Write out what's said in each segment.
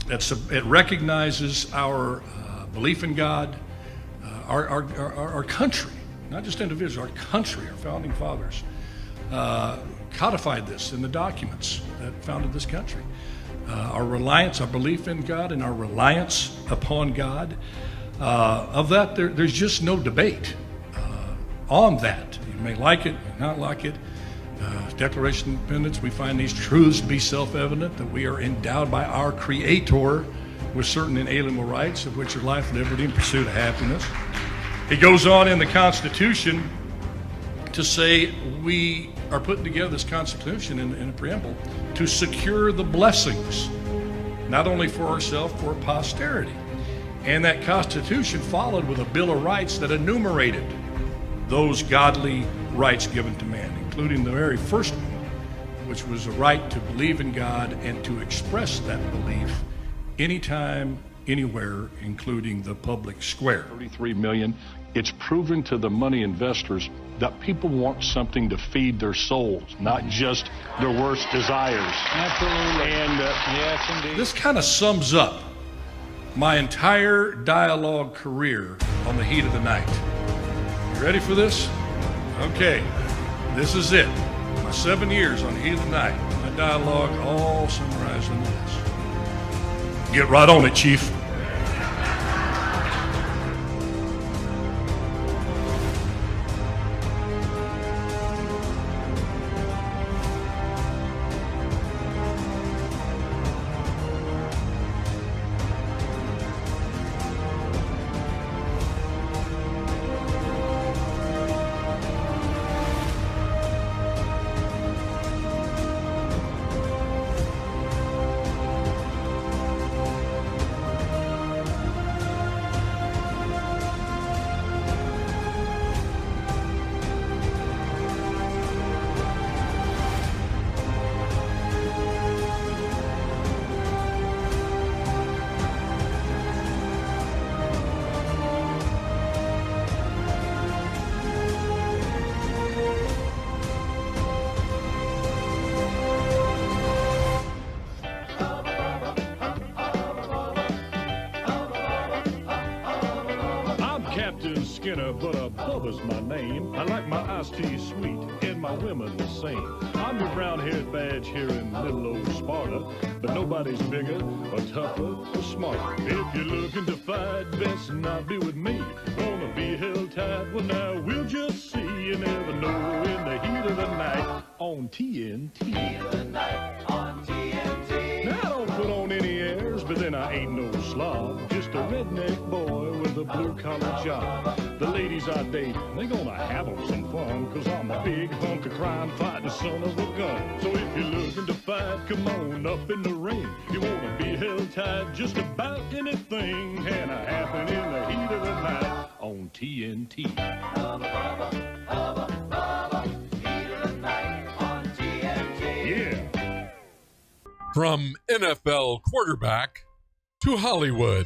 It recognizes our belief in God, our country, not just individuals, our country, our founding fathers codified this in the documents that founded this country. Our reliance, our belief in God, and our reliance upon God. Of that, there's just no debate on that. You may like it, may not like it. Declaration of Independence, we find these truths to be self-evident, that we are endowed by our Creator with certain inalienable rights, of which are life, liberty, and pursuit of happiness. It goes on in the Constitution to say we are putting together this Constitution in a preamble to secure the blessings, not only for ourselves, for posterity. And that Constitution followed with a Bill of Rights that enumerated those godly rights given to man, including the very first one, which was a right to believe in God and to express that belief anytime, anywhere, including the public square. 33 million. It's proven to the money investors that people want something to feed their souls, not just their worst desires. Absolutely. And yes, indeed. This kind of sums up my entire dialogue career on the heat of the night. You ready for this? Okay, this is it. My 7 years on the heat of the night. My dialogue all summarized into this. Get right on it, Chief. Captain Skinner, but Bubba's my name. I like my iced tea sweet and my women the same. I'm your brown-haired badge here in little old Sparta, but nobody's bigger or tougher or smarter. If you're looking to fight, best not be with me. Gonna be held tight, well now we'll just see. You never know in the heat of the night on TNT. Heat of the night on TNT. Now I don't put on any airs, but then I ain't no slob. Just a redneck boy with a blue-collar job. The ladies I date, they gonna have 'em some fun, 'cause I'm a big hunk of crime fighting son of a gun. So if you're looking to fight, come on up in the ring. You wanna be held tight, just about anything can happen in the heat of the night on TNT. Hubba, hubba, hubba, hubba, heat of the night on TNT. Yeah. From NFL quarterback to Hollywood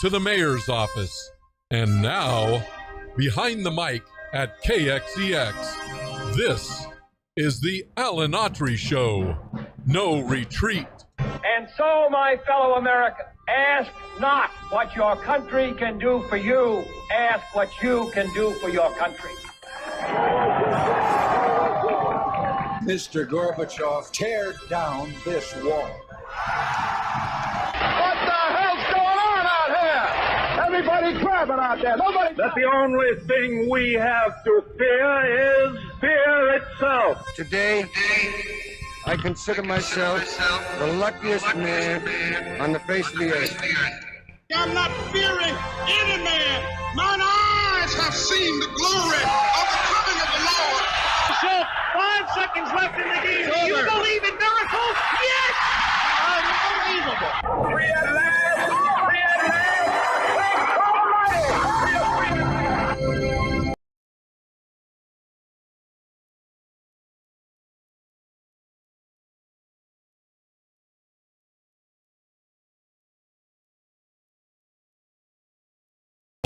to the mayor's office, and now behind the mic at KXEX, this is the Alan Autry Show. No retreat. And so, my fellow Americans, ask not what your country can do for you. Ask what you can do for your country. Mr. Gorbachev, tear down this wall. What the hell's going on out here? Everybody's grabbing out there. Nobody. That the only thing we have to fear is fear itself. Today, I consider myself the luckiest man on the face of the earth. I'm not fearing any man. Mine eyes have seen the glory of the coming of the Lord. So, 5 seconds left in the game. Do you believe in miracles? Yes! Unbelievable. Free at last! Free at last! Thank Almighty!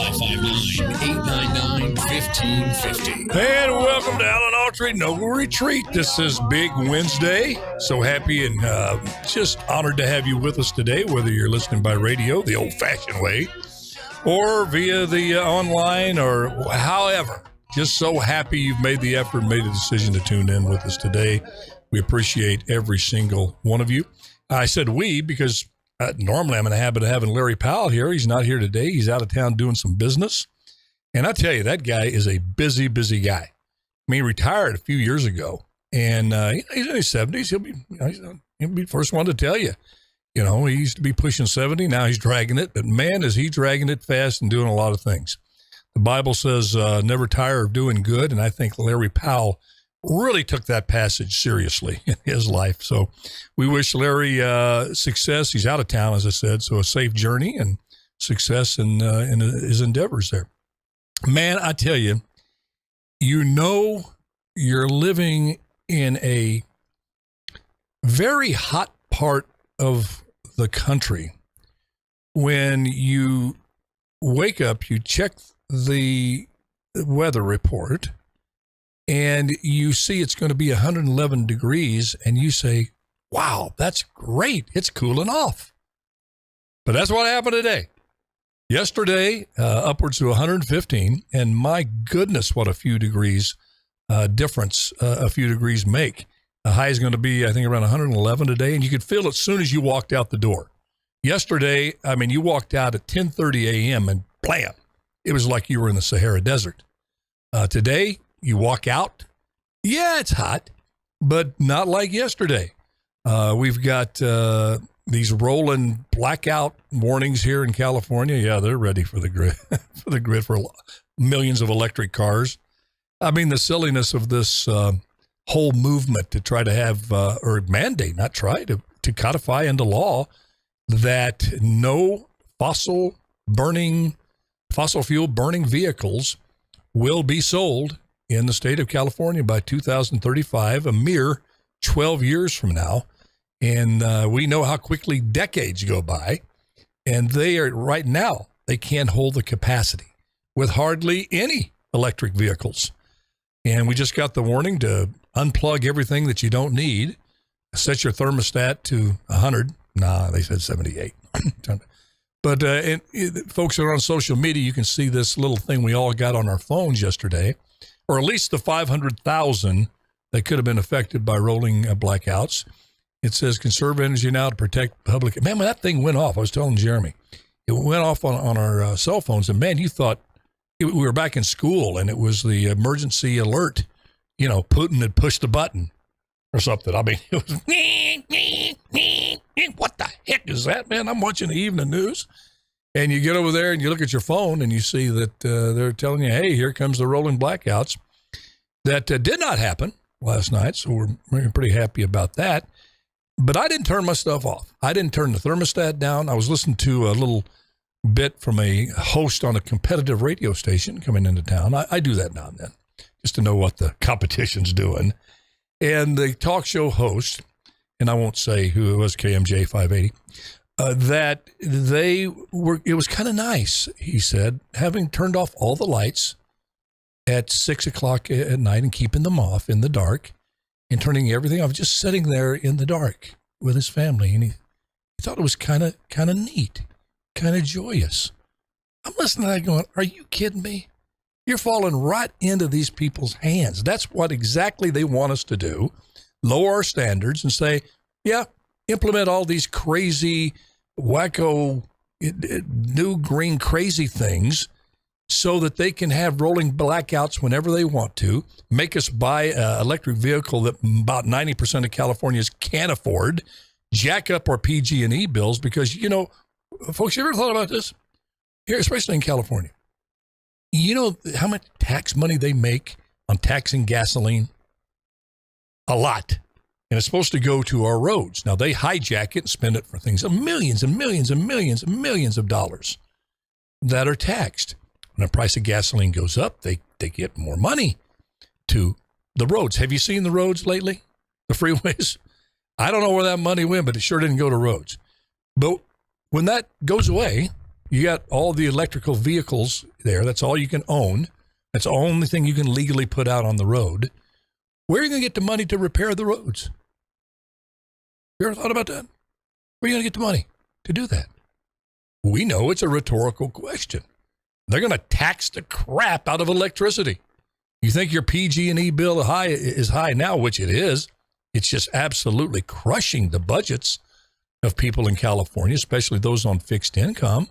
$559-899-5000. 1550. And welcome to Alan Autry Noble Retreat. This is Big Wednesday. So happy and just honored to have you with us today, whether you're listening by radio, the old-fashioned way, or via the online or however. Just so happy you've made the effort, made the decision to tune in with us today. We appreciate every single one of you. I said we because normally I'm in the habit of having Larry Powell here. He's not here today. He's out of town doing some business. And I tell you, that guy is a busy, busy guy. I mean, he retired a few years ago, and he's in his 70s. He'll be the first one to tell you. You know, he used to be pushing 70. Now he's dragging it. But, man, is he dragging it fast and doing a lot of things. The Bible says never tire of doing good, and I think Larry Powell really took that passage seriously in his life. So we wish Larry success. He's out of town, as I said, so a safe journey and success in his endeavors there. Man, I tell you, you know you're living in a very hot part of the country when you wake up, you check the weather report, and you see it's going to be 111 degrees, and you say, wow, that's great. It's cooling off. But that's what happened today. Yesterday, upwards to 115, and my goodness, what a few degrees difference a few degrees make. The high is going to be, I think, around 111 today, and you could feel it as soon as you walked out the door. Yesterday, I mean, you walked out at 10:30 a.m., and blam, it was like you were in the Sahara Desert. Today, you walk out, yeah, it's hot, but not like yesterday. We've got these rolling blackout warnings here in California. Yeah, they're ready for the grid, for millions of electric cars. I mean, the silliness of this whole movement to try to have, or mandate, not try, to codify into law that no fossil fuel burning vehicles will be sold in the state of California by 2035, a mere 12 years from now. And we know how quickly decades go by, and they are right now, they can't hold the capacity with hardly any electric vehicles. And we just got the warning to unplug everything that you don't need, set your thermostat to 100. Nah, they said 78. But folks that are on social media, you can see this little thing we all got on our phones yesterday, or at least the 500,000 that could have been affected by rolling blackouts. It says conserve energy now to protect public. Man, when that thing went off, I was telling Jeremy, it went off on our cell phones, and man, you thought we were back in school, and it was the emergency alert. You know, Putin had pushed the button or something. I mean, it was, what the heck is that, man? I'm watching the evening news, and you get over there and you look at your phone, and you see that they're telling you, hey, here comes the rolling blackouts. That did not happen last night, so we're pretty happy about that. But I didn't turn my stuff off. I didn't turn the thermostat down. I was listening to a little bit from a host on a competitive radio station coming into town. I do that now and then just to know what the competition's doing. And the talk show host, and I won't say who it was, KMJ 580, that it was kind of nice, he said, having turned off all the lights at 6 o'clock at night and keeping them off in the dark, and turning everything off, just sitting there in the dark with his family. And he thought it was kind of neat, kind of joyous. I'm listening to that going, are you kidding me? You're falling right into these people's hands. That's what exactly they want us to do. Lower our standards and say, yeah, implement all these crazy, wacko, new green crazy things so that they can have rolling blackouts whenever they want to, make us buy an electric vehicle that about 90% of Californians can't afford, jack up our PG&E bills because, you know, folks, you ever thought about this? Here, especially in California. You know how much tax money they make on taxing gasoline? A lot. And it's supposed to go to our roads. Now, they hijack it and spend it for things, millions and millions and millions and millions of dollars that are taxed. When the price of gasoline goes up, they get more money to the roads. Have you seen the roads lately? The freeways? I don't know where that money went, but it sure didn't go to roads. But when that goes away, you got all the electrical vehicles there. That's all you can own. That's the only thing you can legally put out on the road. Where are you going to get the money to repair the roads? You ever thought about that? Where are you going to get the money to do that? We know it's a rhetorical question. They're going to tax the crap out of electricity. You think your PG&E bill is high now, which it is. It's just absolutely crushing the budgets of people in California, especially those on fixed income.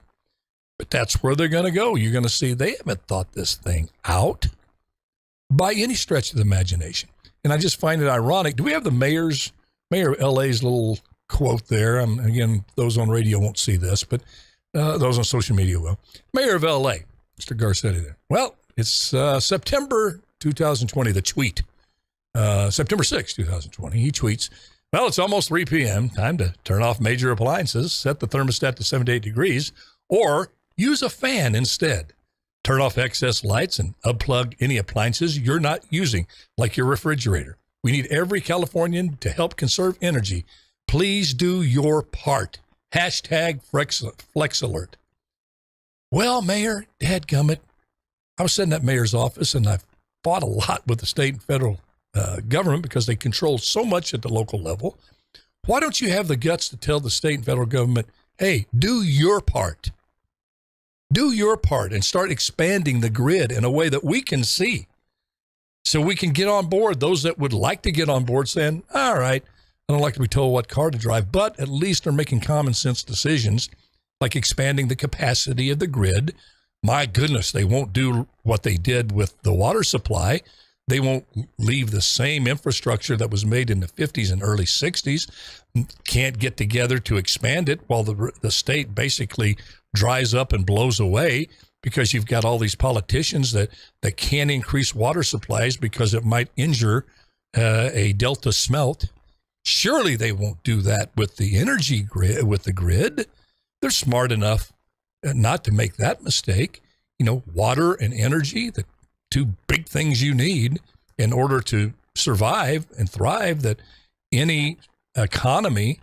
But that's where they're going to go. You're going to see they haven't thought this thing out by any stretch of the imagination. And I just find it ironic. Do we have the mayor of LA's little quote there? Again, those on radio won't see this, but those on social media will. Mayor of LA, Mr. Garcetti there. Well, it's September 2020, the tweet. September 6, 2020, he tweets, well, it's almost 3 p.m. Time to turn off major appliances, set the thermostat to 78 degrees, or use a fan instead. Turn off excess lights and unplug any appliances you're not using, like your refrigerator. We need every Californian to help conserve energy. Please do your part. Hashtag Flex Alert. Well, Mayor, dadgummit, I was sitting at mayor's office, and I've fought a lot with the state and federal government because they control so much at the local level. Why don't you have the guts to tell the state and federal government, hey, do your part. Do your part and start expanding the grid in a way that we can see, so we can get on board. Those that would like to get on board saying, all right, I don't like to be told what car to drive, but at least they're making common sense decisions like expanding the capacity of the grid. My goodness, they won't do what they did with the water supply. They won't leave the same infrastructure that was made in the 50s and early 60s. Can't get together to expand it while the state basically dries up and blows away, because you've got all these politicians that can't increase water supplies because it might injure a delta smelt. Surely they won't do that with the energy grid, with the grid. They're smart enough not to make that mistake. You know, water and energy, the two big things you need in order to survive and thrive, that any economy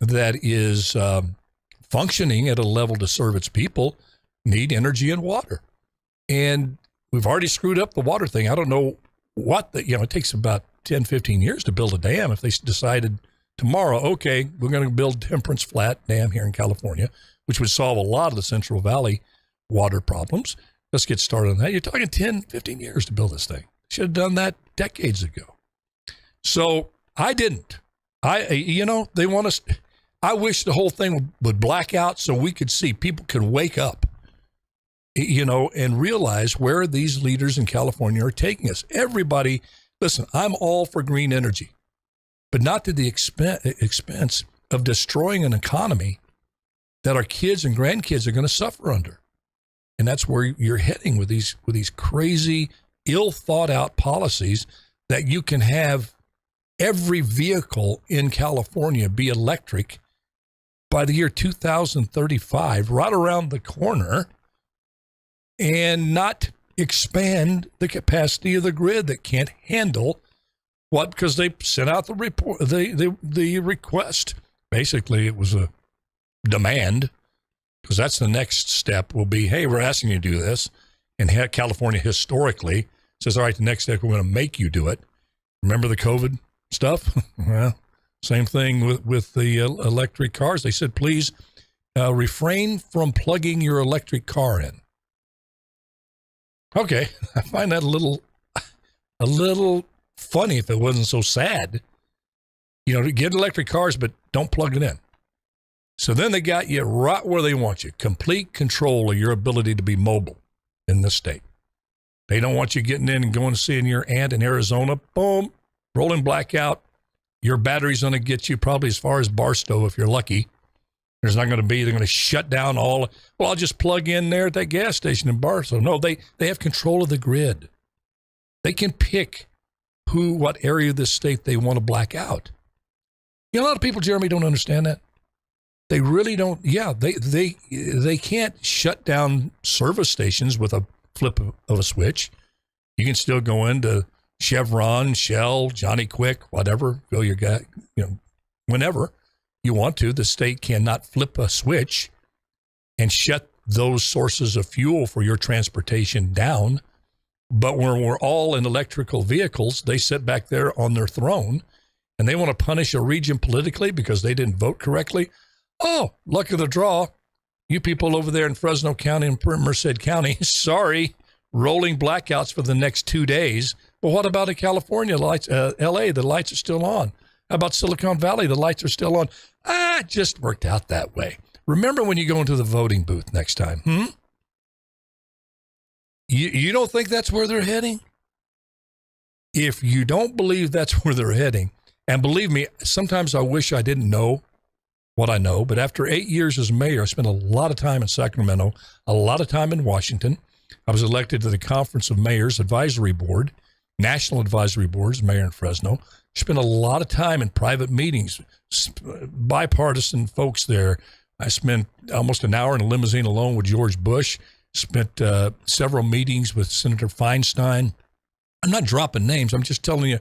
that is functioning at a level to serve its people need energy and water. And we've already screwed up the water thing. I don't know what it takes about 10, 15 years to build a dam. If they decided tomorrow, okay, we're going to build Temperance Flat Dam here in California, which would solve a lot of the Central Valley water problems. Let's get started on that. You're talking 10, 15 years to build this thing. Should have done that decades ago. So I didn't. They want us. I wish the whole thing would black out so we could see, people could wake up, and realize where these leaders in California are taking us. Everybody, listen, I'm all for green energy, but not to the expense of destroying an economy that our kids and grandkids are going to suffer under. And that's where you're heading with these crazy, ill thought out policies that you can have every vehicle in California be electric by the year 2035, right around the corner, and not expand the capacity of the grid that can't handle what, because they sent out the report, the request. Basically, it was a demand, because that's the next step will be, hey, we're asking you to do this. And California historically says, all right, the next step, we're going to make you do it. Remember the COVID stuff? Well, same thing with the electric cars. They said, please refrain from plugging your electric car in. Okay, I find that a little funny if it wasn't so sad. To get electric cars, but don't plug it in. So then they got you right where they want you. Complete control of your ability to be mobile in this state. They don't want you getting in and going to see your aunt in Arizona. Boom, rolling blackout. Your battery's going to get you probably as far as Barstow if you're lucky. There's not going to be, they're going to shut down all, well, I'll just plug in there at that gas station in Barstow. No, they have control of the grid. They can pick what area of this state they want to black out. A lot of people, Jeremy, don't understand that. They really don't. Yeah, they can't shut down service stations with a flip of a switch. You can still go into Chevron, Shell, Johnny Quick, whatever, fill your gas, whenever you want to. The state cannot flip a switch and shut those sources of fuel for your transportation down. But when we're all in electrical vehicles, they sit back there on their throne and they want to punish a region politically because they didn't vote correctly. Oh, luck of the draw. You people over there in Fresno County and Merced County, sorry, rolling blackouts for the next 2 days. But what about in California, lights, LA, the lights are still on. How about Silicon Valley? The lights are still on. It just worked out that way. Remember when you go into the voting booth next time, You don't think that's where they're heading? If you don't believe that's where they're heading, and believe me, sometimes I wish I didn't know what I know, but after 8 years as mayor, I spent a lot of time in Sacramento, a lot of time in Washington. I was elected to the Conference of Mayors Advisory Board, National Advisory Boards, mayor in Fresno. Spent a lot of time in private meetings, bipartisan folks there. I spent almost an hour in a limousine alone with George Bush. Spent several meetings with Senator Feinstein. I'm not dropping names. I'm just telling you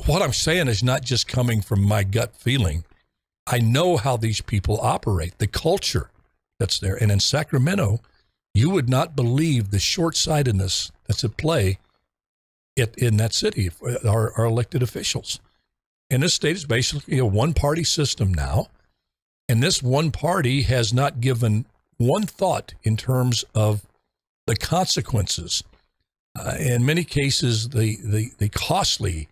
what I'm saying is not just coming from my gut feeling. I know how these people operate, the culture that's there. And in Sacramento, you would not believe the short-sightedness that's at play in that city, our elected officials. And this state is basically a one-party system now. And this one party has not given one thought in terms of the consequences. In many cases, the costly,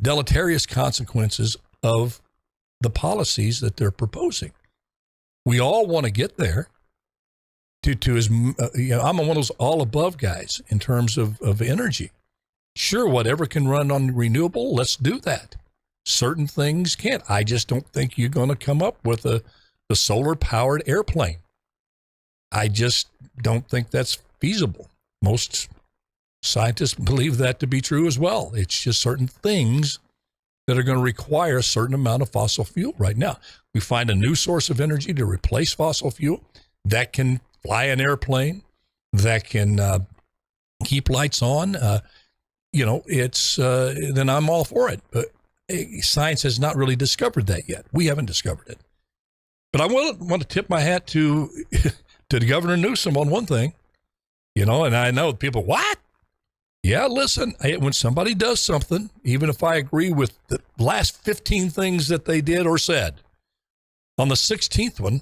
deleterious consequences of the policies that they're proposing. We all want to get there to as, I'm one of those all above guys in terms of energy. Sure, whatever can run on renewable, let's do that. Certain things can't. I just don't think you're going to come up with the solar powered airplane. I just don't think that's feasible. Most scientists believe that to be true as well. It's just certain things that are going to require a certain amount of fossil fuel right now. We find a new source of energy to replace fossil fuel that can fly an airplane, that can keep lights on. Then I'm all for it. But science has not really discovered that yet. We haven't discovered it. But I want to tip my hat to Governor Newsom on one thing, and I know people, what? Yeah, listen, when somebody does something, even if I agree with the last 15 things that they did or said, on the 16th one,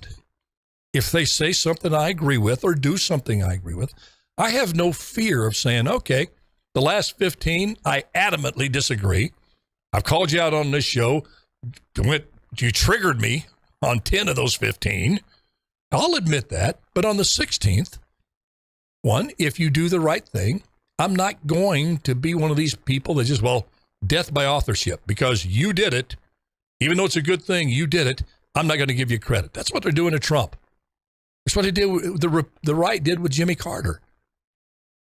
if they say something I agree with or do something I agree with, I have no fear of saying, okay, the last 15, I adamantly disagree. I've called you out on this show. You triggered me on 10 of those 15. I'll admit that. But on the 16th one, if you do the right thing, I'm not going to be one of these people that just, death by authorship, because you did it. Even though it's a good thing, you did it. I'm not going to give you credit. That's what they're doing to Trump. That's what they did. The right did with Jimmy Carter.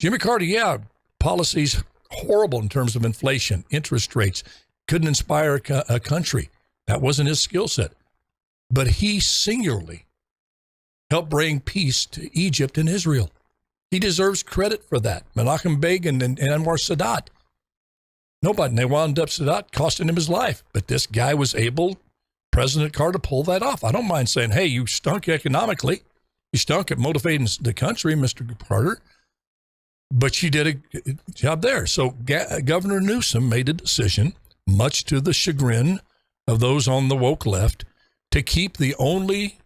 Jimmy Carter, policies horrible in terms of inflation, interest rates, couldn't inspire a country. That wasn't his skill set. But he singularly helped bring peace to Egypt and Israel. He deserves credit for that. Menachem Begin and Anwar Sadat. They wound up Sadat costing him his life. But this guy was able, President Carter, pull that off. I don't mind saying, hey, you stunk economically. You stunk at motivating the country, Mr. Carter. But you did a good job there. So Governor Newsom made a decision, much to the chagrin of those on the woke left, to keep the only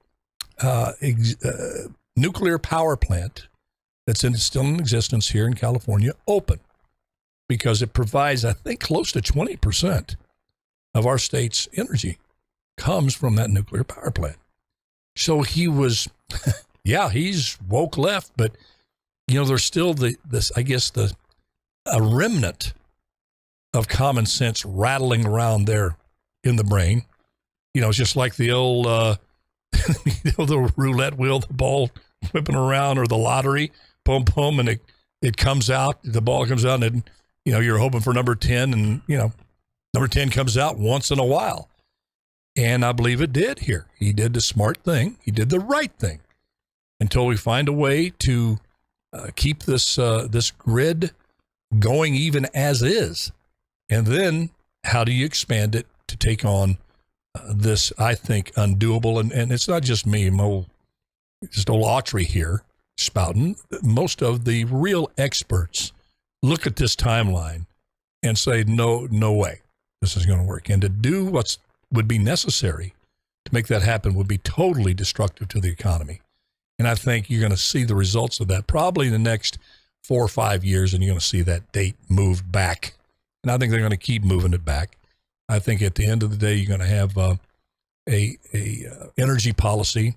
nuclear power plant that's still in existence here in California open, because it provides, I think, close to 20% of our state's energy comes from that nuclear power plant. So he was, he's woke left, but there's still a remnant of common sense rattling around there in the brain. It's just like the old, the roulette wheel, the ball whipping around, or the lottery, boom, boom, and it comes out, the ball comes out, and you're hoping for number 10, and number 10 comes out once in a while. And I believe it did here. He did the smart thing. He did the right thing until we find a way to keep this grid going even as is. And then how do you expand it to take on this, I think, undoable? And it's not just me, just old Autry here spouting. Most of the real experts look at this timeline and say, no way this is going to work. And to do what would be necessary to make that happen would be totally destructive to the economy. And I think you're going to see the results of that probably in the next 4 or 5 years, and you're going to see that date moved back. And I think they're going to keep moving it back. I think at the end of the day, you're going to have a energy policy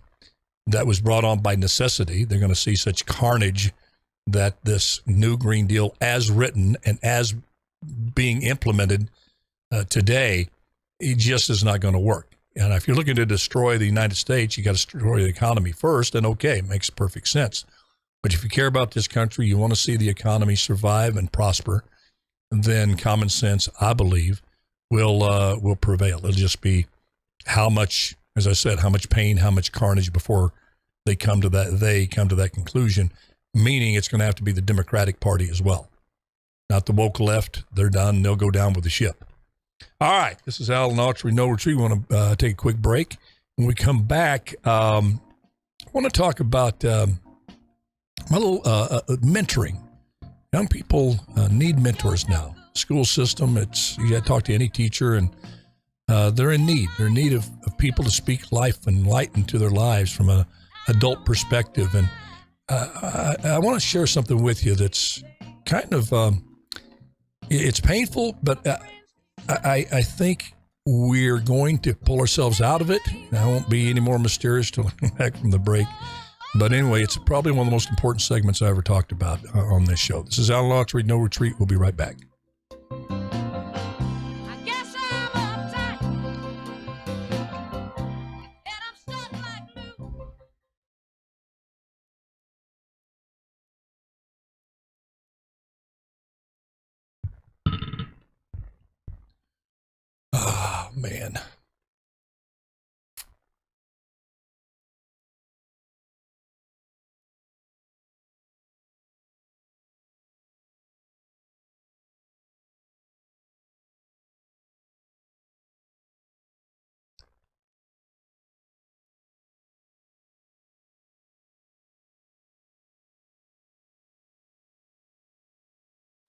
that was brought on by necessity. They're going to see such carnage that this new Green Deal, as written and as being implemented today, it just is not going to work. And if you're looking to destroy the United States, you got to destroy the economy first, and okay, it makes perfect sense. But if you care about this country, you want to see the economy survive and prosper, then common sense, I believe, will prevail. It'll just be how much, as I said, how much pain, how much carnage before they come to that conclusion, meaning it's going to have to be the Democratic Party as well. Not the woke left. They're done. They'll go down with the ship. All right. This is Alan Autry, No Retreat. We want to take a quick break. When we come back, I want to talk about my little mentoring. Young people need mentors now. School system, you got to talk to any teacher, and they're in need. They're in need of people to speak life and light into their lives from an adult perspective. And I want to share something with you that's kind of, it's painful, but I think we're going to pull ourselves out of it. I won't be any more mysterious till I'm back from the break. But anyway, it's probably one of the most important segments I ever talked about on this show. This is Alan Autry, No Retreat. We'll be right back. Oh, man.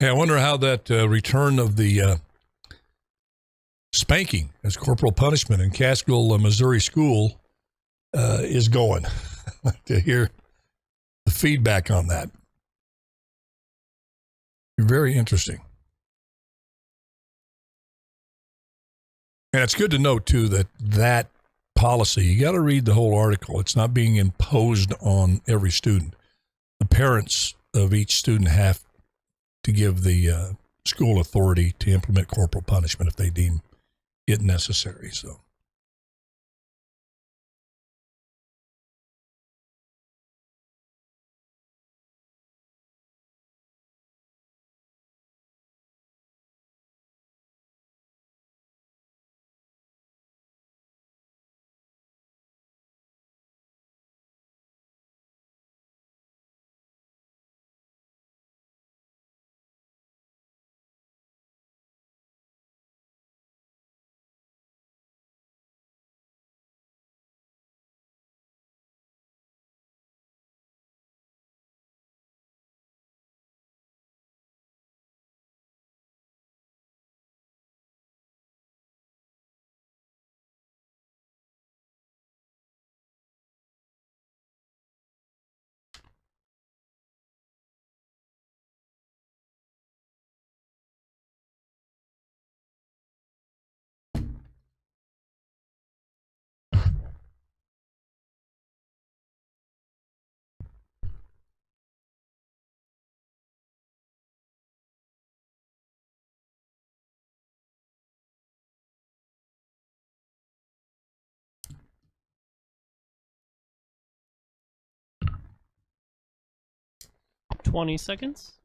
Hey, I wonder how that return of the spanking as corporal punishment in Catskill, Missouri school is going. I'd like to hear the feedback on that. Very interesting. And it's good to note, too, that policy, you got to read the whole article. It's not being imposed on every student. The parents of each student have to give the school authority to implement corporal punishment if they deem it necessary. So, $20 seconds.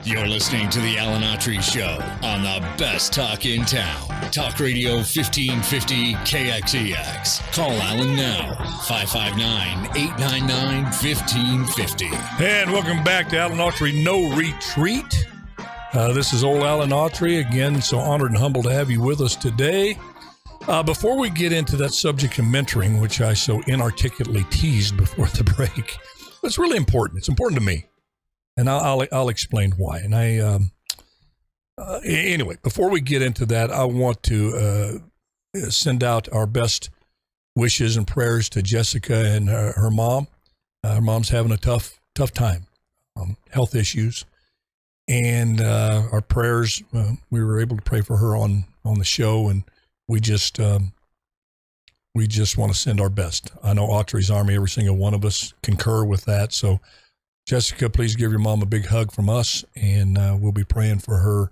You're listening to the Alan Autry Show on the best talk in town. Talk Radio 1550 KXEX. Call Alan now, 559-899-1550. And welcome back to Alan Autry No Retreat. This is old Alan Autry again. So honored and humbled to have you with us today. Before we get into that subject of mentoring, which I so inarticulately teased before the break, it's really important. It's important to me, and I'll explain why. And anyway, before we get into that, I want to send out our best wishes and prayers to Jessica and her mom. Her mom's having a tough time, health issues, and our prayers. We were able to pray for her on the show, and we just want to send our best. I know Autry's Army, every single one of us concur with that. So, Jessica, please give your mom a big hug from us, and we'll be praying for her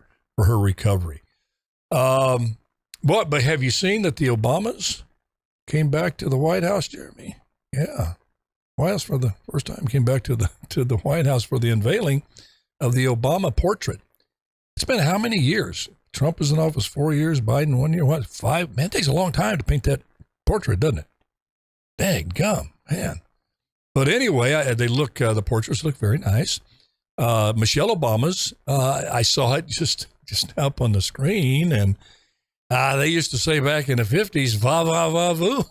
recovery. But have you seen that the Obamas came back to the White House, Jeremy? Yeah, White House for the first time came back to the White House for the unveiling of the Obama portrait. It's been how many years? Trump was in office 4 years, Biden 1 year, what, 5? Man, it takes a long time to paint that portrait, doesn't it? Dang gum, man. But anyway, the portraits look very nice. Michelle Obama's, I saw it just up on the screen, and they used to say back in the 50s, va, va, va, vu.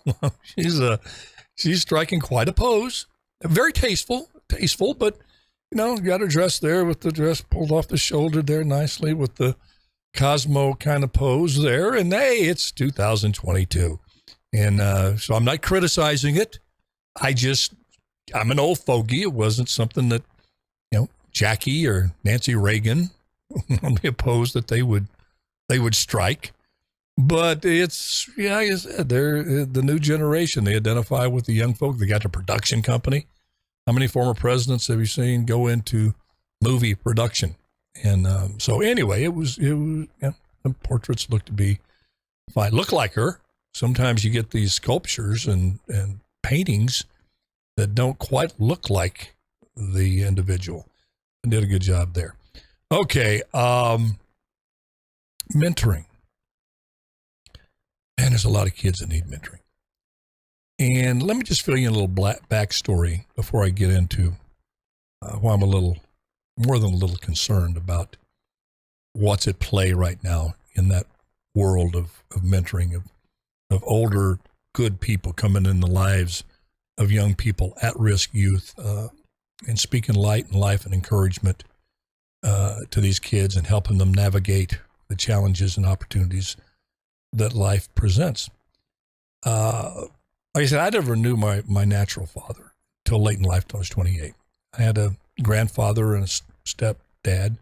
She's striking quite a pose. Very tasteful, but, got her dress there with the dress pulled off the shoulder there nicely with the Cosmo kind of pose there. And hey, it's 2022. And so I'm not criticizing it. I'm an old fogey. It wasn't something that, Jackie or Nancy Reagan would be opposed that they would strike. But it's, like I said, they're the new generation. They identify with the young folk. They got their production company. How many former presidents have you seen go into movie production? And so anyway, it was the portraits looked to be fine. Look like her. Sometimes you get these sculptures and paintings that don't quite look like the individual. I did a good job there. Okay, mentoring. Man, there's a lot of kids that need mentoring. And let me just fill you in a little backstory before I get into why I'm more than a little concerned about what's at play right now in that world of mentoring, of older, good people coming in the lives of young people, at-risk youth, and speaking light and life and encouragement to these kids and helping them navigate the challenges and opportunities that life presents. Like I said, I never knew my natural father till late in life, till I was 28. I had a grandfather and a stepdad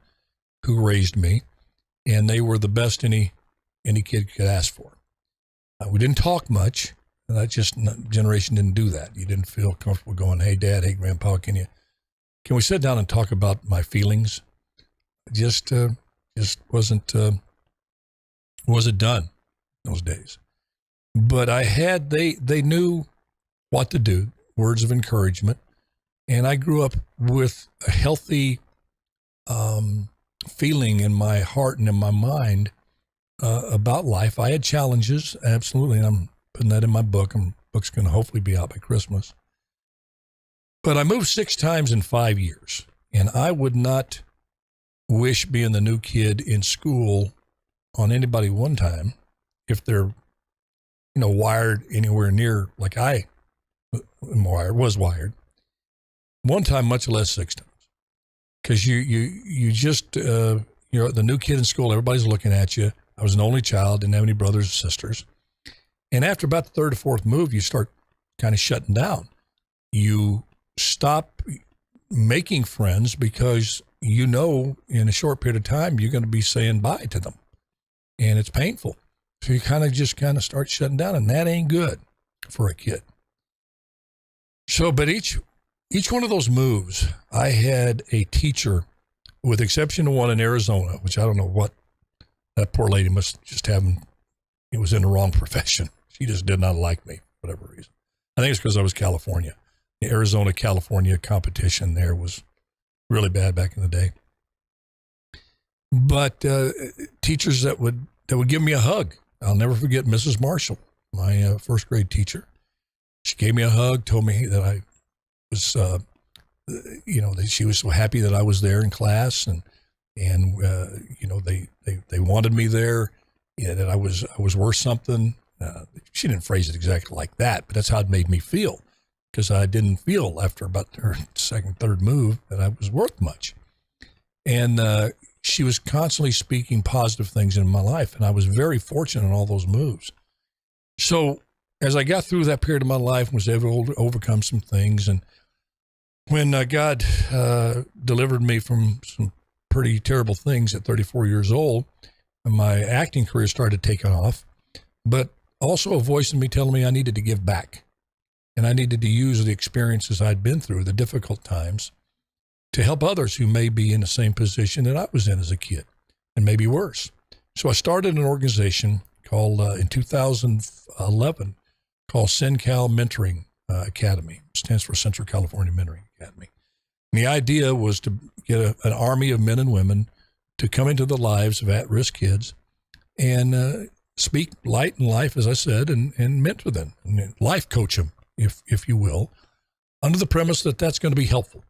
who raised me, and they were the best any kid could ask for. We didn't talk much. That generation didn't do that. You didn't feel comfortable going, "Hey, Dad, hey, Grandpa, can we sit down and talk about my feelings?" Just wasn't done those days. But they knew what to do, words of encouragement. And I grew up with a healthy feeling in my heart and in my mind about life. I had challenges, absolutely, and I'm putting that in my book. Book's going to hopefully be out by Christmas. But I moved 6 times in 5 years, and I would not wish being the new kid in school on anybody one time if they're wired anywhere near like I was wired. One time, much less 6 times. Because you just, you're the new kid in school, everybody's looking at you. I was an only child, didn't have any brothers or sisters. And after about the 3rd or 4th move, you start kind of shutting down. You stop making friends because in a short period of time, you're going to be saying bye to them. And it's painful. So you kind of start shutting down, and that ain't good for a kid. So, but each one of those moves, I had a teacher, with exception of one in Arizona, which I don't know what, that poor lady must just have, it was in the wrong profession. She just did not like me, for whatever reason. I think it's because I was California. The Arizona-California competition there was really bad back in the day. But teachers that would give me a hug I'll never forget Mrs. Marshall, my first grade teacher. She gave me a hug, told me that I was, that she was so happy that I was there in class, and they wanted me there, that I was worth something. She didn't phrase it exactly like that, but that's how it made me feel, because I didn't feel after about her second, third move that I was worth much. And she was constantly speaking positive things in my life, and I was very fortunate in all those moves. So as I got through that period of my life and was able to overcome some things, and when God delivered me from some pretty terrible things at 34 years old, my acting career started taking off, but also a voice in me telling me I needed to give back, and I needed to use the experiences I'd been through, the difficult times, to help others who may be in the same position that I was in as a kid, and maybe worse. So I started an organization called, in 2011, called CenCal Mentoring Academy. It stands for Central California Mentoring Academy. And the idea was to get an army of men and women to come into the lives of at-risk kids and speak light in life, as I said, and mentor them, and life coach them, if you will, under the premise that that's going to be helpful.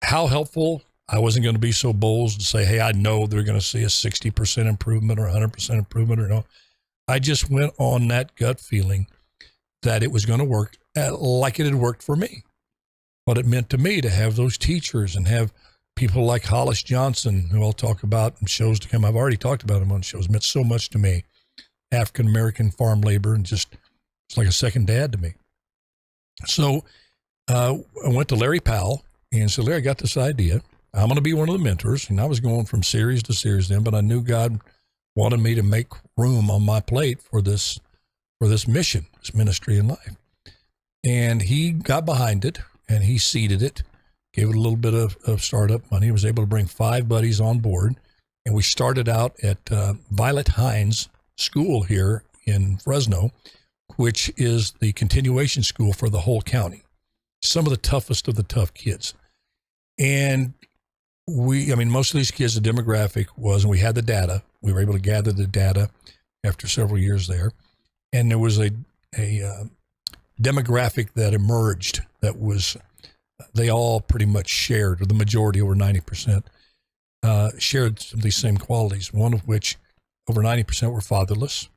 How helpful? I wasn't going to be so bold to say, hey, I know they're going to see a 60% improvement or 100% improvement or no. I just went on that gut feeling that it was going to work like it had worked for me. What it meant to me to have those teachers and have people like Hollis Johnson, who I'll talk about in shows to come. I've already talked about him on shows. It meant so much to me. African-American farm labor, and just, it's like a second dad to me. So I went to Larry Powell and said, Larry, I got this idea. I'm going to be one of the mentors. And I was going from series to series then, but I knew God wanted me to make room on my plate for this mission, this ministry in life. And he got behind it, and he seeded it, gave it a little bit of startup money. He was able to bring 5 buddies on board. And we started out at Violet Hines School here in Fresno, which is the continuation school for the whole county. Some of the toughest of the tough kids. And most of these kids, the demographic was, and we had the data, we were able to gather the data after several years there. And there was a demographic that emerged that was, they all pretty much shared, or the majority, over 90%, shared some of these same qualities, one of which over 90% were fatherless.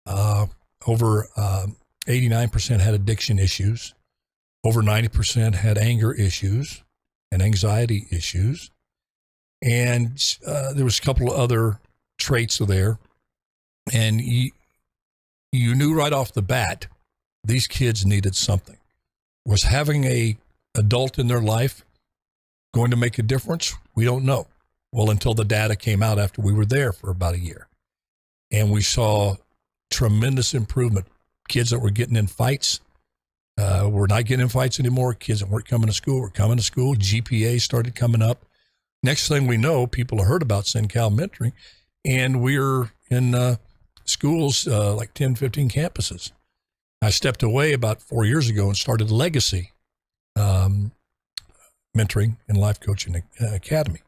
Over 89% had addiction issues. Over 90% had anger issues and anxiety issues. And there was a couple of other traits there. And you knew right off the bat, these kids needed something. Was having a adult in their life going to make a difference? We don't know. Well, until the data came out after we were there for about a year. And we saw tremendous improvement. Kids that were getting in fights were not getting in fights anymore. Kids that weren't coming to school were coming to school. GPA started coming up. Next thing we know, people have heard about CenCal Mentoring, and we're in schools, like 10, 15 campuses. I stepped away about 4 years ago and started Legacy Mentoring and Life Coaching Academy.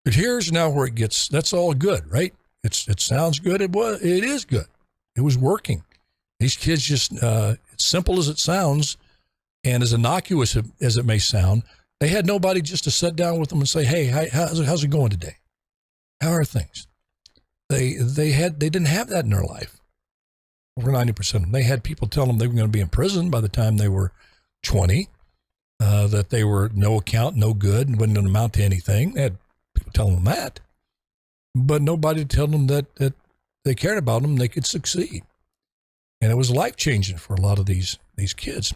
But here's now where it gets, that's all good, right? It sounds good. It is good. It was working. These kids just, as simple as it sounds and as innocuous as it may sound, they had nobody just to sit down with them and say, hey, how's it going today? How are things? They didn't have that in their life. Over 90% of them. They had people tell them they were going to be in prison by the time they were 20, that they were no account, no good, and wouldn't amount to anything. They had people telling them that. But nobody to tell them that they cared about them and they could succeed. And it was life-changing for a lot of these kids.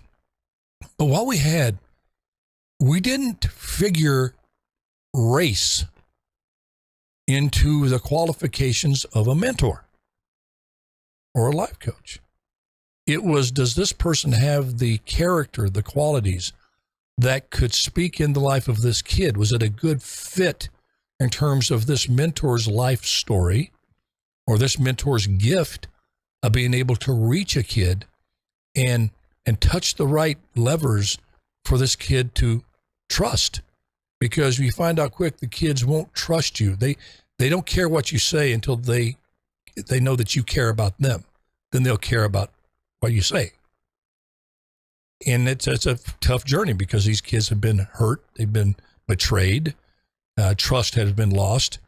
But what we didn't figure race into the qualifications of a mentor or a life coach. It was, does this person have the character, the qualities that could speak in the life of this kid? Was it a good fit in terms of this mentor's life story or this mentor's gift of being able to reach a kid and touch the right levers for this kid to trust? Because you find out quick, the kids won't trust you. They don't care what you say until they they know that you care about them, then they'll care about what you say. And it's a tough journey because these kids have been hurt, they've been betrayed, trust has been lost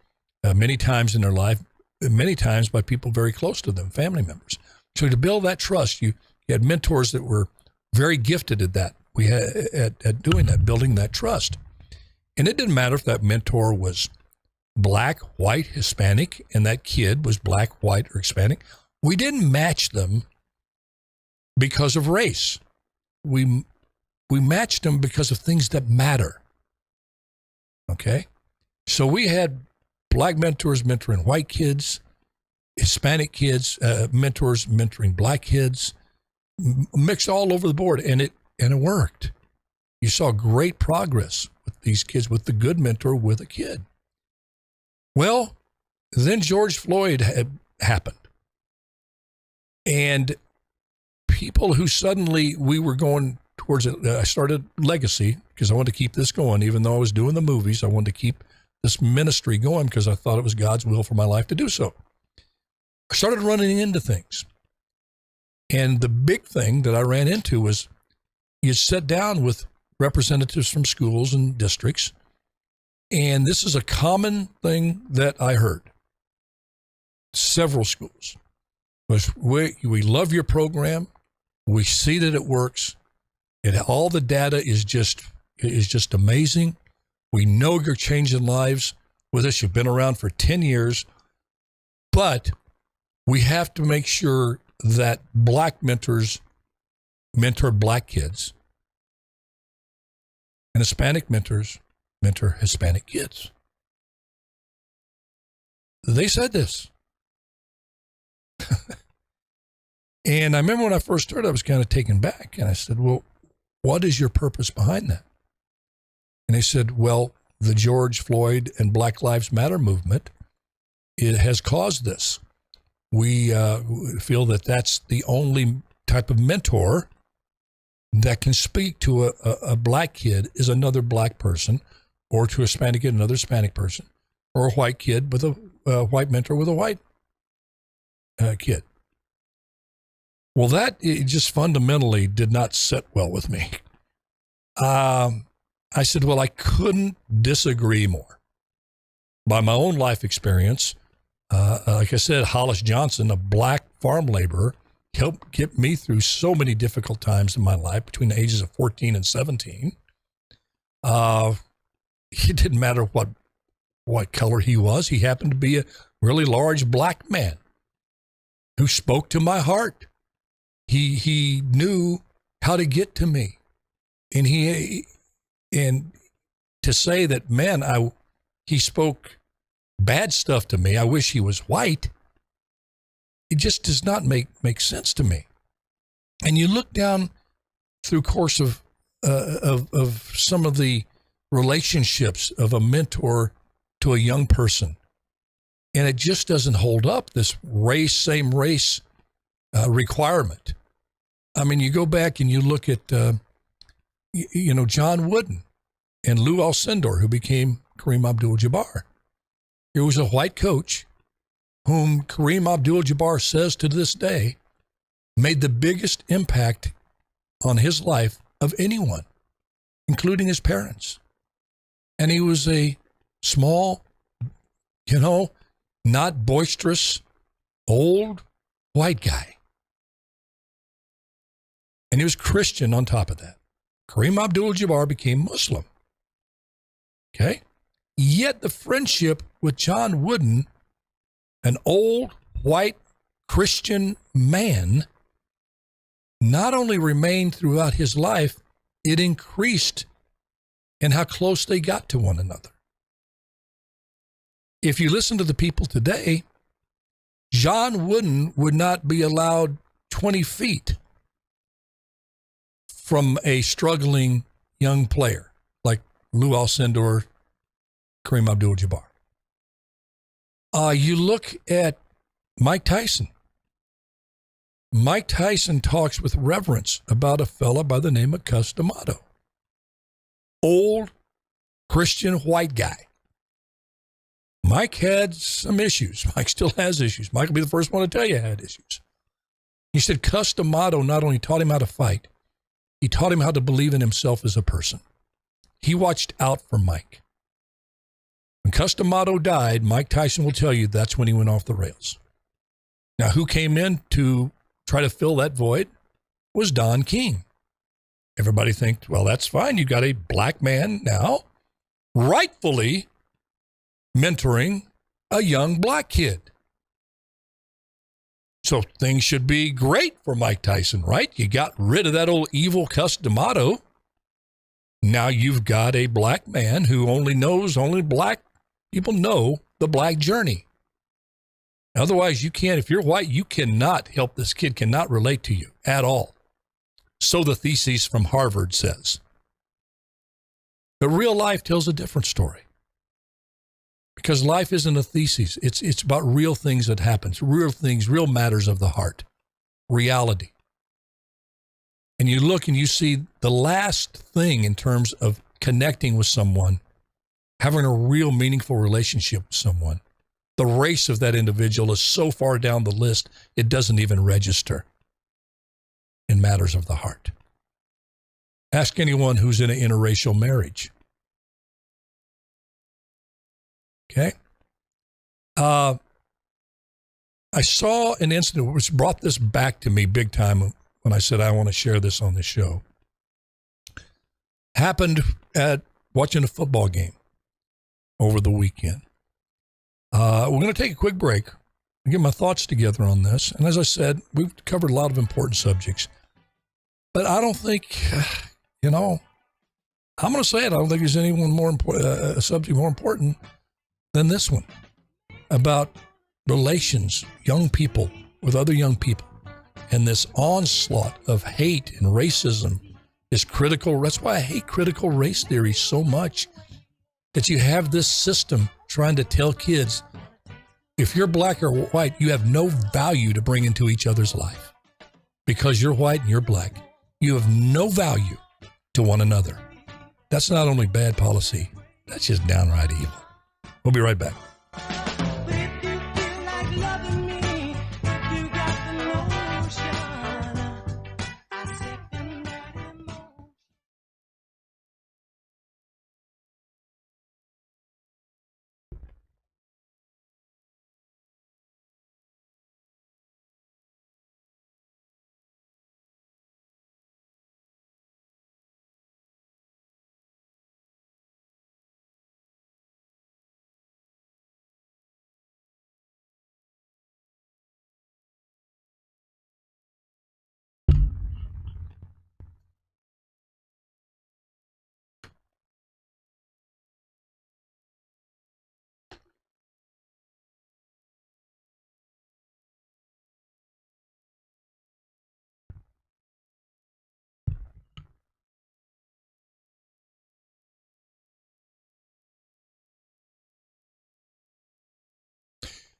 many times in their life, many times by people very close to them, family members. So to build that trust, you had mentors that were very gifted at that. We had at doing that, building that trust. And it didn't matter if that mentor was black, white, Hispanic, and that kid was black, white, or Hispanic. We didn't match them because of race. We matched them because of things that matter. Okay? So we had black mentors mentoring white kids, Hispanic kids, mentors mentoring black kids, mixed all over the board, and it worked. You saw great progress with these kids, with the good mentor with a kid. Well, then George Floyd had happened. And people who suddenly, we were going towards it, I started Legacy because I wanted to keep this going. Even though I was doing the movies, I wanted to keep this ministry going because I thought it was God's will for my life to do so. I started running into things. And the big thing that I ran into was you sit down with representatives from schools and districts, and this is a common thing that I heard. Several schools was, we love your program. We see that it works. And all the data is just amazing. We know you're changing lives with us. You've been around for 10 years, but we have to make sure that black mentors mentor black kids and Hispanic mentors mentor Hispanic kids. They said this. And I remember when I first started, I was kind of taken back. And I said, well, what is your purpose behind that? And they said, well, the George Floyd and Black Lives Matter movement, it has caused this. We feel that that's the only type of mentor that can speak to a black kid is another black person, or to a Hispanic kid, another Hispanic person, or a white kid with a white mentor with a white kid. Well, that it just fundamentally did not sit well with me. I said, well, I couldn't disagree more. By my own life experience, like I said, Hollis Johnson, a black farm laborer, helped get me through so many difficult times in my life between the ages of 14 and 17. It didn't matter what color he was. He happened to be a really large black man who spoke to my heart. He knew how to get to me. And to say that, man, he spoke bad stuff to me. I wish he was white. It just does not make sense to me. And you look down through course of some of the relationships of a mentor to a young person, and it just doesn't hold up, this same race requirement. I mean, you go back and you look at, John Wooden and Lou Alcindor, who became Kareem Abdul-Jabbar. He was a white coach whom Kareem Abdul-Jabbar says to this day made the biggest impact on his life of anyone, including his parents. And he was a small, not boisterous, old white guy. And he was Christian on top of that. Kareem Abdul-Jabbar became Muslim. Okay? Yet the friendship with John Wooden, an old white Christian man, not only remained throughout his life, it increased in how close they got to one another. If you listen to the people today, John Wooden would not be allowed 20 feet from a struggling young player like Lou Alcindor, Kareem Abdul-Jabbar. You look at Mike Tyson. Mike Tyson talks with reverence about a fella by the name of Cus D'Amato. Old Christian white guy. Mike had some issues. Mike still has issues. Mike will be the first one to tell you he had issues. He said Cus D'Amato not only taught him how to fight, he taught him how to believe in himself as a person. He watched out for Mike. When Cus D'Amato died, Mike Tyson will tell you that's when he went off the rails. Now, who came in to try to fill that void was Don King. Everybody thinks, well, that's fine. You got a black man now rightfully mentoring a young black kid. So things should be great for Mike Tyson, right? You got rid of that old evil Cus D'Amato. Now you've got a black man who only black people know the black journey. Otherwise, you can't, if you're white, you cannot help this kid, cannot relate to you at all. So the thesis from Harvard says. But real life tells a different story. Because life isn't a thesis. It's about real things that happen. Real things, real matters of the heart. Reality. And you look and you see the last thing in terms of connecting with someone, having a real meaningful relationship with someone. The race of that individual is so far down the list, it doesn't even register in matters of the heart. Ask anyone who's in an interracial marriage. Okay? I saw an incident which brought this back to me big time when I said I want to share this on the show. Happened at watching a football game over the weekend. We're going to take a quick break and get my thoughts together on this. And as I said, we've covered a lot of important subjects. But I don't think, I'm going to say it, I don't think there's anyone more important, a subject more important than this one about relations, young people with other young people, and this onslaught of hate and racism is critical. That's why I hate critical race theory so much, that you have this system trying to tell kids, if you're black or white, you have no value to bring into each other's life. Because you're white and you're black, you have no value to one another. That's not only bad policy, that's just downright evil. We'll be right back.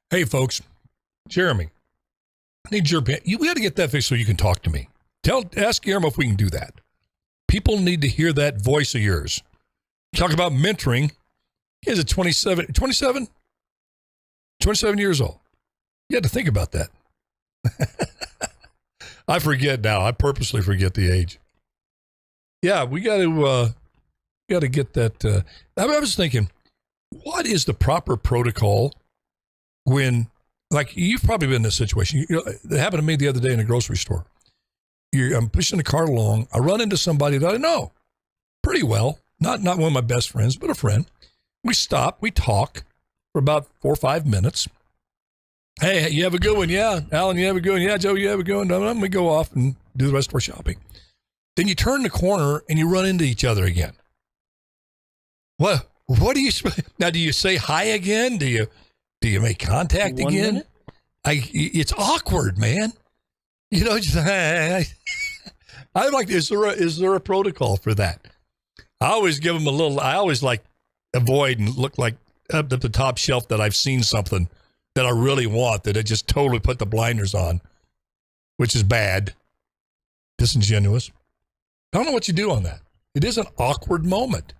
Hey, folks, Jeremy, I need your opinion. We got to get that fixed so you can talk to me. Ask Guillermo if we can do that. People need to hear that voice of yours. Talk about mentoring. He is 27 years old. You had to think about that. I forget now. I purposely forget the age. Yeah, we got to get that. I was thinking, what is the proper protocol when, like, you've probably been in this situation. It happened to me the other day in a grocery store. I'm pushing the cart along. I run into somebody that I know pretty well. Not one of my best friends, but a friend. We stop. We talk for about 4 or 5 minutes. Hey, you have a good one? Yeah. Alan, you have a good one? Yeah, Joe, you have a good one? Let me go off and do the rest of our shopping. Then you turn the corner and you run into each other again. What do you, now do you say hi again? Do you make contact again? It's awkward, man. Just, I like, is there a protocol for that? I always give them I always like avoid and look like up at the top shelf that I've seen something that I really want, that I just totally put the blinders on, which is bad, disingenuous. I don't know what you do on that. It is an awkward moment,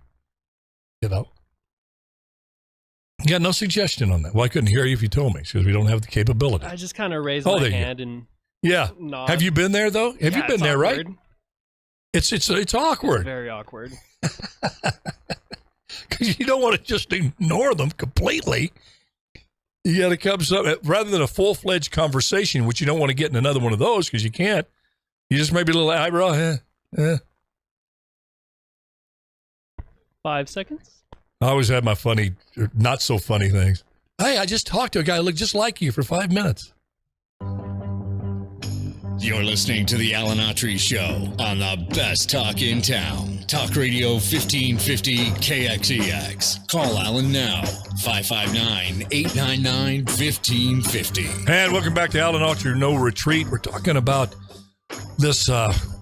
You got no suggestion on that. Well, I couldn't hear you if you told me because we don't have the capability. I just kind of raised my hand and nod. Have you been there though? Have you been there? Awkward. Right? It's awkward. It's very awkward. Because you don't want to just ignore them completely. You got to come rather than a full-fledged conversation, which you don't want to get in another one of those because you can't. You just maybe a little eyebrow. 5 seconds. I always have my funny, not so funny things. Hey, I just talked to a guy who looked just like you for 5 minutes. You're listening to the Alan Autry Show on the best talk in town. Talk Radio 1550 KXEX. Call Alan now. 559-899-1550. And welcome back to Alan Autry No Retreat. We're talking about this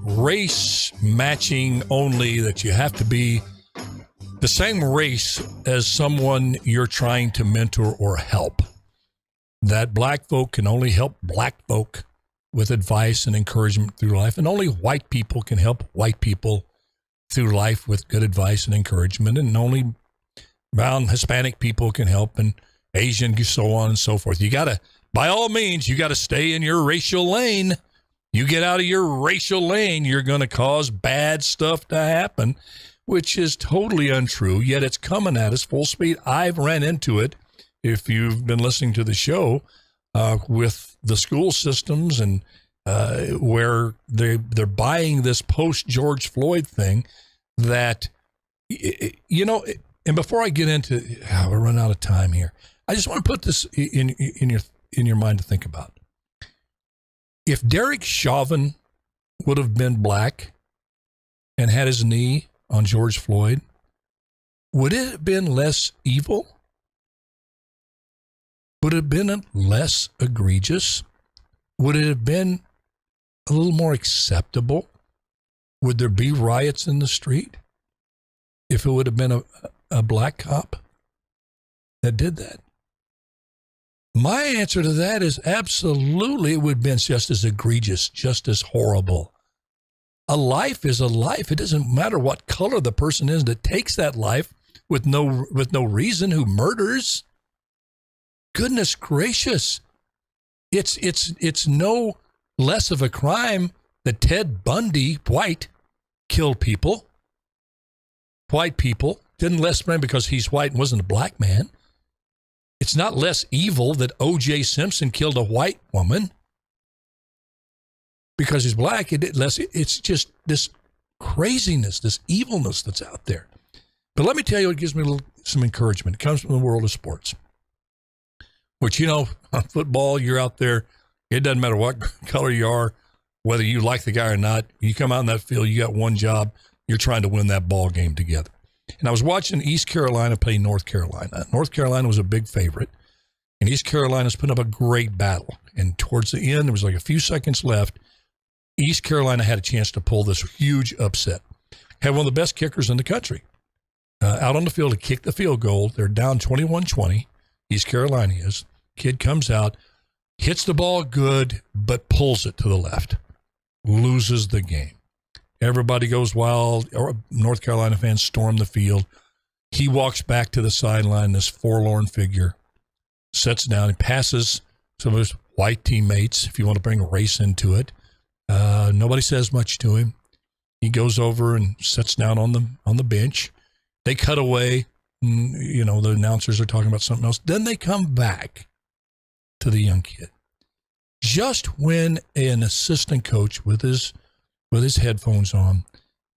race matching only, that you have to be the same race as someone you're trying to mentor or help. That black folk can only help black folk with advice and encouragement through life, and only white people can help white people through life with good advice and encouragement, and only brown Hispanic people can help, and Asian, so on and so forth. You got to, by all means, you got to stay in your racial lane. You get out of your racial lane, you're going to cause bad stuff to happen, which is totally untrue, yet it's coming at us full speed. I've ran into it, if you've been listening to the show, with the school systems and where they're buying this post-George Floyd thing that, you know, and before I get into, we're running out of time here, I just want to put this in your mind to think about. If Derek Chauvin would have been black and had his knee on George Floyd, would it have been less evil? Would it have been less egregious? Would it have been a little more acceptable? Would there be riots in the street if it would have been a black cop that did that? My answer to that is absolutely it would have been just as egregious, just as horrible. A life is a life. It doesn't matter what color the person is that takes that life with no reason, who murders. Goodness gracious. It's no less of a crime that Ted Bundy, white, killed people. White people. Didn't less crime because he's white and wasn't a black man. It's not less evil that O.J. Simpson killed a white woman because he's black. It's just this craziness, this evilness that's out there. But let me tell you, it gives me some encouragement. It comes from the world of sports. Which, you know, on football, you're out there. It doesn't matter what color you are, whether you like the guy or not. You come out in that field, you got one job. You're trying to win that ball game together. And I was watching East Carolina play North Carolina. North Carolina was a big favorite. And East Carolina's put up a great battle. And towards the end, there was like a few seconds left. East Carolina had a chance to pull this huge upset. Had one of the best kickers in the country. Out on the field to kick the field goal. They're down 21-20. East Carolina is. Kid comes out, hits the ball good, but pulls it to the left. Loses the game. Everybody goes wild. North Carolina fans storm the field. He walks back to the sideline, this forlorn figure, sits down and passes some of his white teammates, if you want to bring race into it. Nobody says much to him. He goes over and sits down on the bench. They cut away. You know, the announcers are talking about something else. Then they come back to the young kid. Just when an assistant coach with his headphones on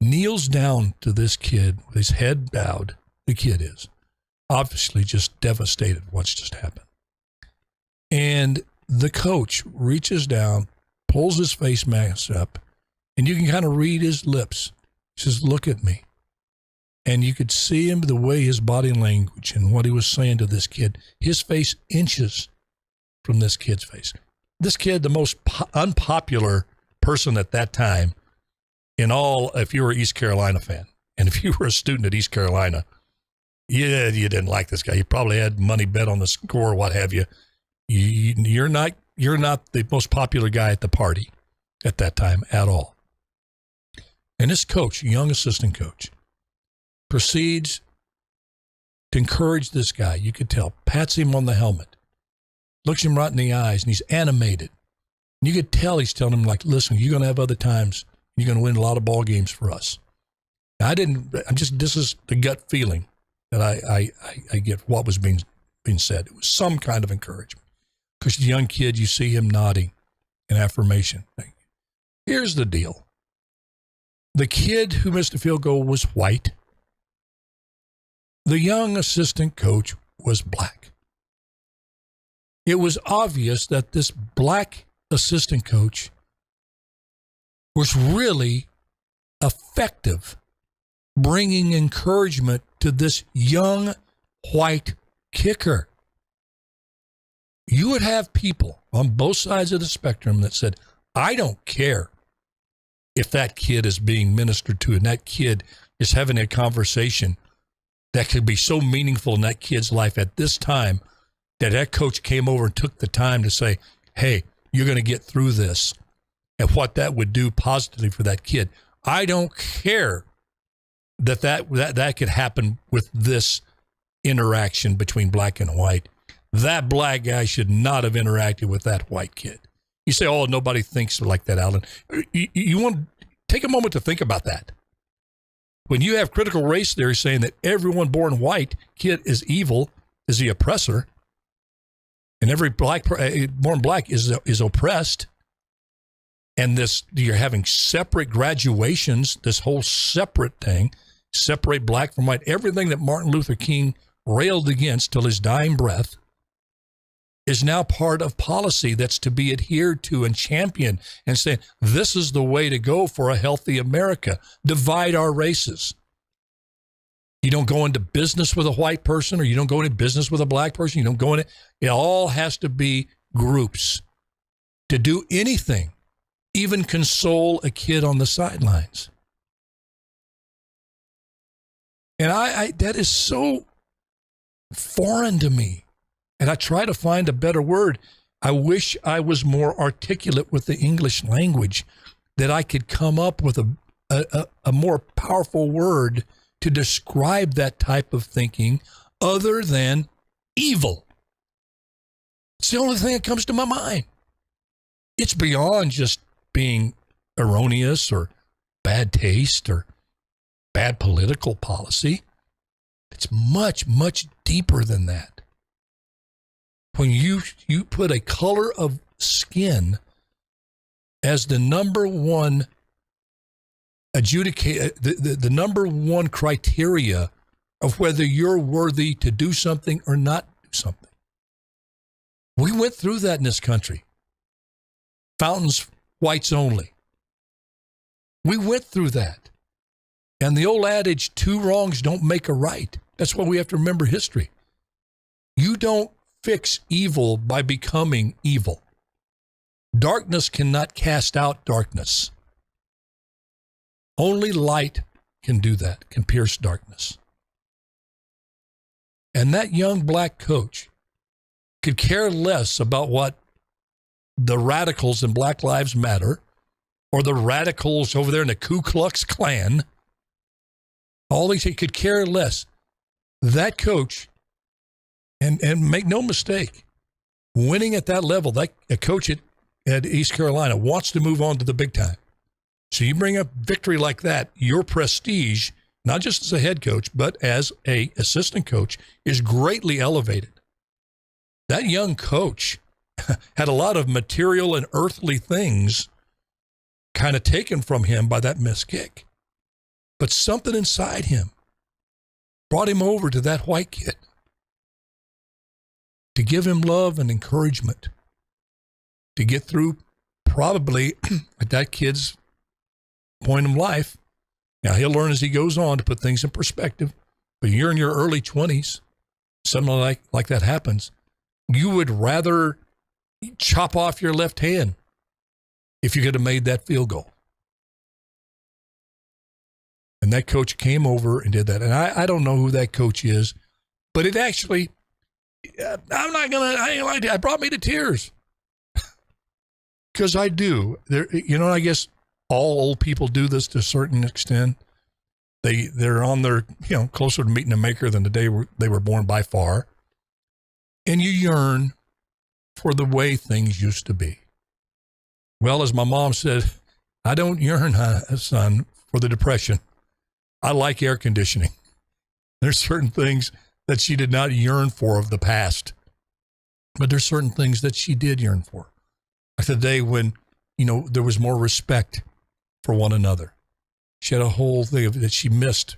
kneels down to this kid with his head bowed, the kid is obviously just devastated what's just happened. And the coach reaches down, pulls his face mask up, and you can kind of read his lips. He says, "Look at me." And you could see him, the way his body language and what he was saying to this kid. His face inches from this kid's face. This kid, the most unpopular person at that time in all, if you were an East Carolina fan, and if you were a student at East Carolina, you didn't like this guy. You probably had money bet on the score, what have you. You're not the most popular guy at the party at that time at all. And this coach, young assistant coach, proceeds to encourage this guy. You could tell. Pats him on the helmet. Looks him right in the eyes, and he's animated. And you could tell he's telling him, like, listen, you're going to have other times. You're going to win a lot of ball games for us. Now, this is the gut feeling that I get what was being said. It was some kind of encouragement. Because the young kid, you see him nodding in affirmation. Here's the deal. The kid who missed the field goal was white. The young assistant coach was black. It was obvious that this black assistant coach was really effective bringing encouragement to this young white kicker. You would have people on both sides of the spectrum that said, I don't care if that kid is being ministered to and that kid is having a conversation that could be so meaningful in that kid's life at this time that coach came over and took the time to say, hey, you're going to get through this, and what that would do positively for that kid. I don't care that could happen with this interaction between black and white. That black guy should not have interacted with that white kid. You say, oh, nobody thinks like that, Alan. You want to take a moment to think about that. When you have critical race theory saying that everyone born white kid is evil, is the oppressor, and every born black is oppressed, and you're having separate graduations, this whole separate thing, separate black from white, everything that Martin Luther King railed against till his dying breath is now part of policy that's to be adhered to and championed, and saying this is the way to go for a healthy America. Divide our races. You don't go into business with a white person, or you don't go into business with a black person. You don't go into it. All has to be groups to do anything, even console a kid on the sidelines. And I that is so foreign to me. And I try to find a better word. I wish I was more articulate with the English language, that I could come up with a more powerful word to describe that type of thinking other than evil. It's the only thing that comes to my mind. It's beyond just being erroneous or bad taste or bad political policy. It's much, much deeper than that. When you put a color of skin as the number one the number one criteria of whether you're worthy to do something or not do something. We went through that in this country. Fountains, whites only. We went through that. And the old adage, 2 wrongs don't make a right. That's why we have to remember history. You don't fix evil by becoming evil. Darkness cannot cast out darkness. Only light can do that, can pierce darkness. And that young black coach could care less about what the radicals in Black Lives Matter or the radicals over there in the Ku Klux Klan, all these, he could care less. That coach, and make no mistake, winning at that level, that a coach at East Carolina wants to move on to the big time. So you bring up victory like that, your prestige, not just as a head coach, but as a assistant coach, is greatly elevated. That young coach had a lot of material and earthly things kind of taken from him by that missed kick. But something inside him brought him over to that white kid to give him love and encouragement to get through probably at that kid's point in life. Now, he'll learn as he goes on to put things in perspective, but you're in your early 20s, something like that happens. You would rather chop off your left hand if you could have made that field goal. And that coach came over and did that. And I don't know who that coach is, but it actually, it brought me to tears. Because I do. I guess all old people do this to a certain extent. They're on their, closer to meeting a maker than the day they were born by far. And you yearn for the way things used to be. Well, as my mom said, I don't yearn, son, for the Depression. I like air conditioning. There's certain things that she did not yearn for of the past, but there's certain things that she did yearn for. Like the day when, there was more respect for one another. She had a whole thing that she missed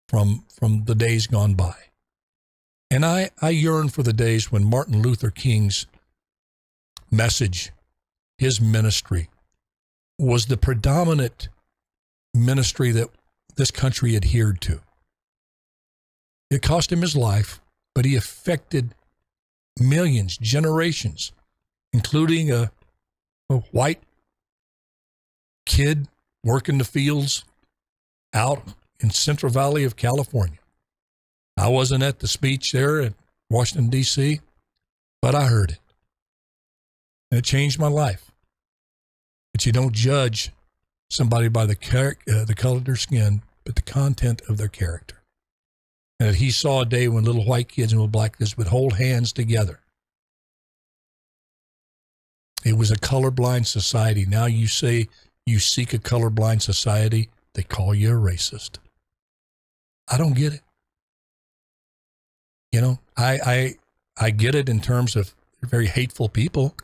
from the days gone by. And I yearn for the days when Martin Luther King's message, his ministry, was the predominant ministry that this country adhered to. It cost him his life, but he affected millions, generations, including a white kid working the fields out in Central Valley of California. I wasn't at the speech there in Washington, D.C., but I heard it. And it changed my life. But you don't judge somebody by the color of their skin, but the content of their character. And that he saw a day when little white kids and little black kids would hold hands together. It was a colorblind society. Now you say you seek a colorblind society, they call you a racist. I don't get it. I get it in terms of very hateful people,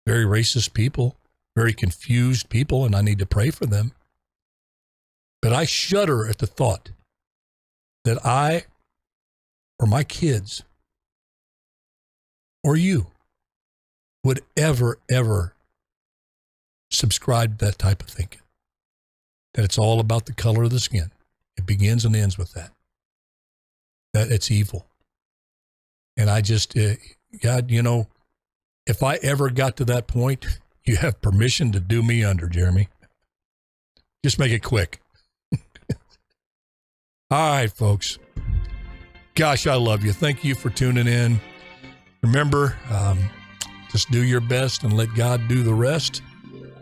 very racist people, very confused people, and I need to pray for them. But I shudder at the thought that I or my kids or you would ever subscribe to that type of thinking. That it's all about the color of the skin. It begins and ends with that. That it's evil. And I just, God, if I ever got to that point, you have permission to do me under, Jeremy. Just make it quick. All right, folks. Gosh, I love you. Thank you for tuning in. Remember, just do your best and let God do the rest.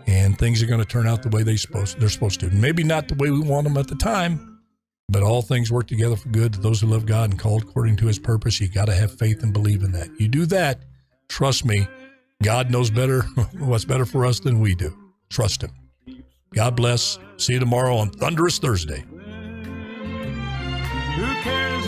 And things are going to turn out the way they're supposed to. Maybe not the way we want them at the time, but all things work together for good to those who love God and called according to his purpose. You got to have faith and believe in that. You do that, trust me, God knows better what's better for us than we do. Trust him. God bless. See you tomorrow on Thunderous Thursday.